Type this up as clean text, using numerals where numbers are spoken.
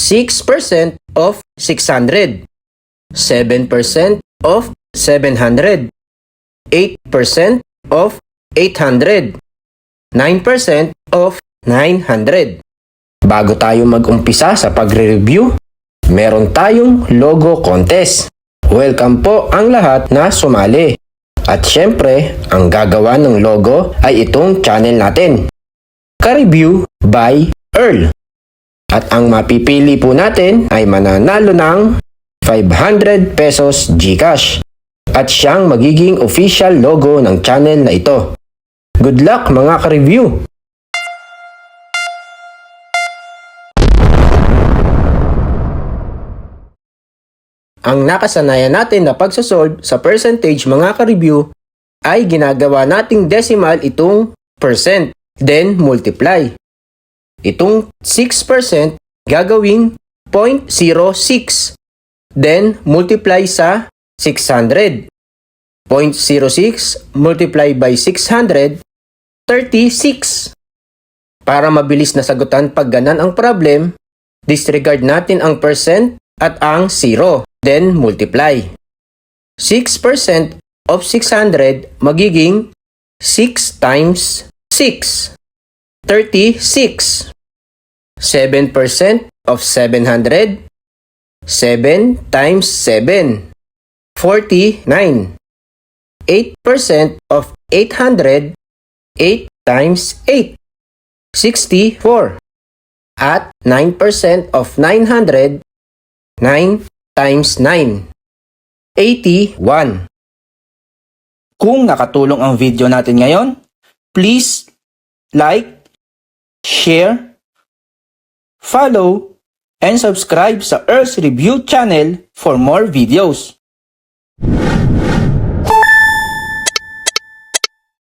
6% of 600, 7% of 700, 8% of 800, 9% of 900. Bago tayo mag-umpisa sa pagre-review, meron tayong logo contest. Welcome po ang lahat na sumali. At syempre, ang gagawa ng logo ay itong channel natin, Ka-Review by Earl. At ang mapipili po natin ay mananalo ng 500 pesos GCash. At siyang magiging official logo ng channel na ito. Good luck mga ka-review! Ang nakasanayan natin na pagsasolve sa percentage mga ka-review ay ginagawa nating decimal itong percent, then multiply. Itong 6% gagawing 0.06, then multiply sa 600. 0.06 multiply by 600, 36. Para mabilis na sagutan pag ganan ang problem, disregard natin ang percent at ang 0, then multiply. 6% of 600 magiging 6 times 6, 36. 7% of 700, 7 times 7, 49. 8% of 800, 8 times 8, 64. At 9% of 900, 9 times 9, 81. Kung nakatulong ang video natin ngayon, please like, share, follow, and subscribe sa Earl's Review channel for more videos.